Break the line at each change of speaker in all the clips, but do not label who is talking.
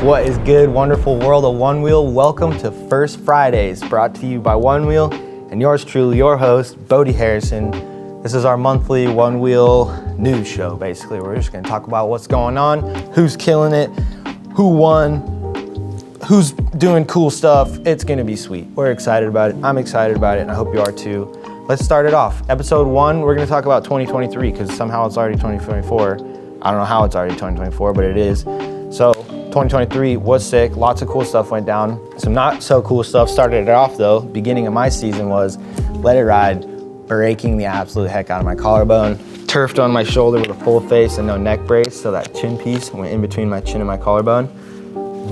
What is good, wonderful world of Onewheel? Welcome to First Fridays, brought to you by Onewheel and yours truly, your host, Bodhi Harrison. This is our monthly Onewheel news show, basically. We're just gonna talk about what's going on, who's killing it, who won, who's doing cool stuff. It's gonna be sweet. We're excited about it. I'm excited about it, and I hope you are too. Let's start it off. Episode 1, we're gonna talk about 2023, because somehow it's already 2024. I don't know how it's already 2024, but it is. So 2023 was sick. Lots of cool stuff went down. Some not so cool stuff started it off though. Beginning of my season was Let It Ride, breaking the absolute heck out of my collarbone. Turfed on my shoulder with a full face and no neck brace, so that chin piece went in between my chin and my collarbone.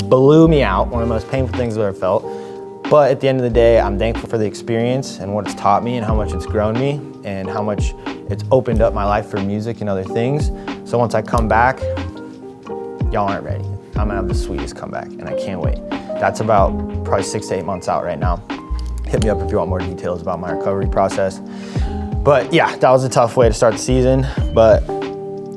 Blew me out, one of the most painful things I've ever felt. But at the end of the day, I'm thankful for the experience and what it's taught me and how much it's grown me and how much it's opened up my life for music and other things. So once I come back, y'all aren't ready. I'm gonna have the sweetest comeback and I can't wait. That's about probably 6 to 8 months out right now. Hit me up if you want more details about my recovery process. But yeah, that was a tough way to start the season, but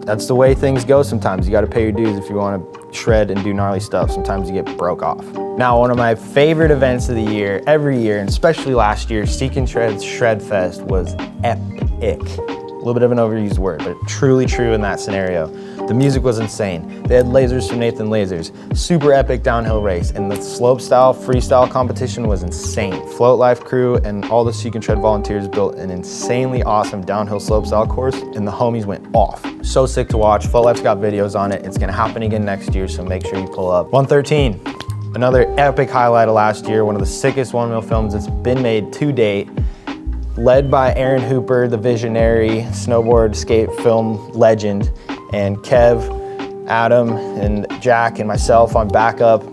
that's the way things go sometimes. You gotta pay your dues if you wanna shred and do gnarly stuff. Sometimes you get broke off. Now, one of my favorite events of the year, every year, and especially last year, Seek and Shred's Shred Fest was epic. A little bit of an overused word, but truly true in that scenario. The music was insane. They had lasers from Nathan Lasers, super epic downhill race, and the slope style freestyle competition was insane. Float Life crew and all the Seek and Shred volunteers built an insanely awesome downhill slope style course, and the homies went off. So sick to watch. Float Life's got videos on it. It's gonna happen again next year, so make sure you pull up. 113, another epic highlight of last year, one of the sickest Onewheel films that's been made to date. Led by Aaron Hooper, the visionary snowboard skate film legend, and Kev, Adam, and Jack, and myself on backup,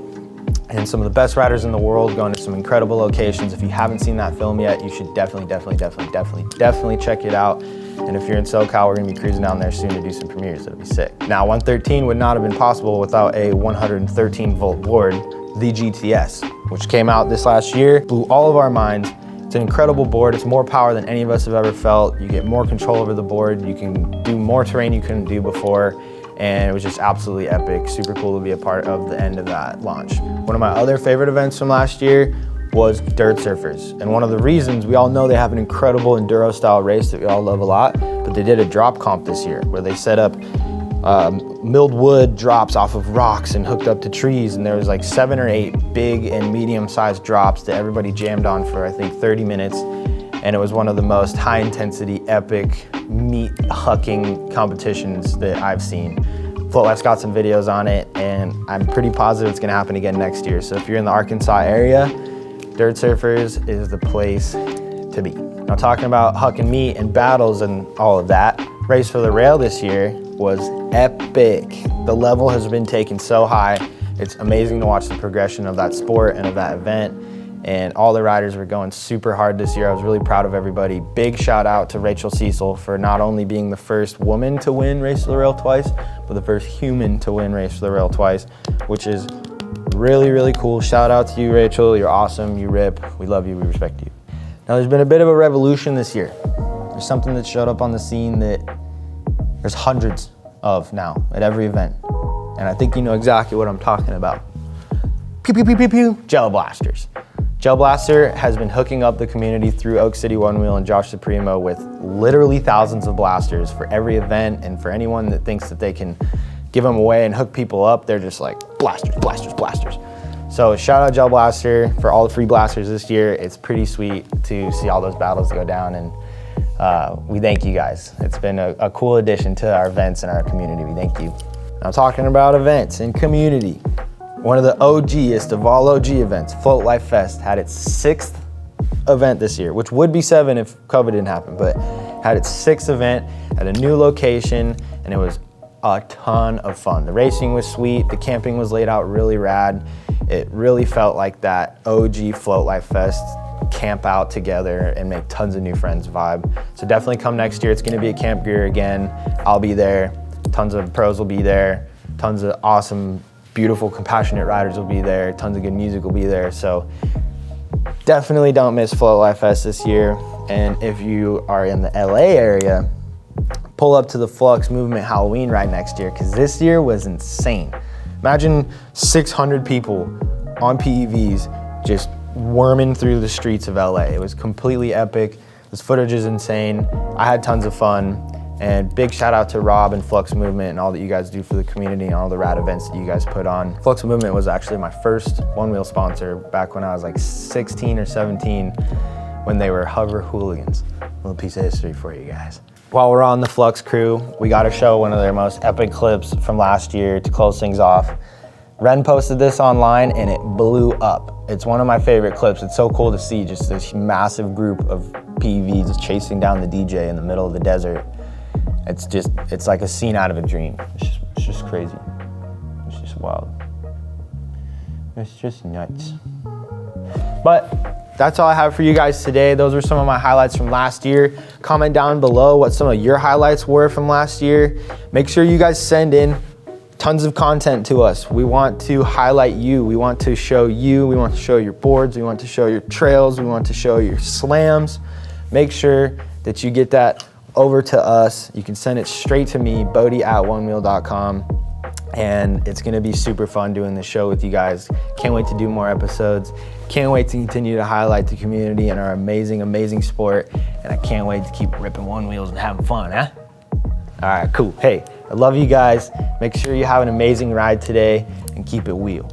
and some of the best riders in the world going to some incredible locations. If you haven't seen that film yet, you should definitely check it out. And if you're in SoCal, we're gonna be cruising down there soon to do some premieres. It'll be sick. Now, 113 would not have been possible without a 113 volt board, the GTS, which came out this last year, blew all of our minds. It's an incredible board. It's more power than any of us have ever felt. You get more control over the board. You can do more terrain you couldn't do before. And it was just absolutely epic. Super cool to be a part of the end of that launch. One of my other favorite events from last year was DIRST SURFERZ. And one of the reasons, we all know they have an incredible enduro style race that we all love a lot, but they did a drop comp this year where they set up milled wood drops off of rocks and hooked up to trees, and there was like 7 or 8 big and medium-sized drops that everybody jammed on for I think 30 minutes, and it was one of the most high-intensity, epic, meat-hucking competitions that I've seen. Float Life's got some videos on it, and I'm pretty positive it's gonna happen again next year. So if you're in the Arkansas area, DIRST SURFERZ is the place to be. Now, talking about hucking meat and battles and all of that, Race for the Rail this year was epic. The level has been taken so high. It's amazing to watch the progression of that sport and of that event. And all the riders were going super hard this year. I was really proud of everybody. Big shout out to Rachel Cecil for not only being the first woman to win Race for the Rail twice, but the first human to win Race for the Rail twice, which is really, really cool. Shout out to you, Rachel. You're awesome. You rip. We love you. We respect you. Now, there's been a bit of a revolution this year. There's something that showed up on the scene that there's hundreds of now at every event. And I think you know exactly what I'm talking about. Pew, pew, pew, pew, pew. Gel blasters. Gel Blaster has been hooking up the community through Oak City Onewheel and Josh Supremo with literally thousands of blasters for every event, and for anyone that thinks that they can give them away and hook people up, they're just like blasters, blasters, blasters. So shout out Gel Blaster for all the free blasters this year. It's pretty sweet to see all those battles go down, and we thank you guys. It's been a cool addition to our events and our community. We thank you. I'm talking about events and community. One of the OGest of all OG events, Float Life Fest, had its 6th event this year, which would be 7 if COVID didn't happen, but had its 6th event at a new location, and it was a ton of fun. The racing was sweet, the camping was laid out really rad. It really felt like that OG Float Life Fest camp out together and make tons of new friends vibe. So definitely come next year. It's gonna be at Camp Greer again. I'll be there. Tons of pros will be there. Tons of awesome, beautiful, compassionate riders will be there. Tons of good music will be there. So definitely don't miss Float Life Fest this year. And if you are in the LA area, pull up to the Flux Movement Halloween ride next year, because this year was insane. Imagine 600 people on PEVs just worming through the streets of LA. It was completely epic. This footage is insane. I had tons of fun. And big shout out to Rob and Flux Movement and all that you guys do for the community and all the rad events that you guys put on. Flux Movement was actually my first Onewheel sponsor back when I was like 16 or 17 when they were Hover Hooligans. A little piece of history for you guys. While we're on the Flux crew, we got to show one of their most epic clips from last year to close things off. Ren posted this online and it blew up. It's one of my favorite clips. It's so cool to see just this massive group of PEVs chasing down the DJ in the middle of the desert. It's like a scene out of a dream. It's just crazy. It's just wild. It's just nuts. But that's all I have for you guys today. Those are some of my highlights from last year. Comment down below what some of your highlights were from last year. Make sure you guys send in tons of content to us. We want to highlight you. We want to show you. We want to show your boards. We want to show your trails. We want to show your slams. Make sure that you get that over to us. You can send it straight to me, bodhi@onewheel.com. And it's gonna be super fun doing this show with you guys. Can't wait to do more episodes. Can't wait to continue to highlight the community and our amazing, amazing sport. And I can't wait to keep ripping Onewheels and having fun, huh? All right, cool. Hey, I love you guys. Make sure you have an amazing ride today and keep it wheel.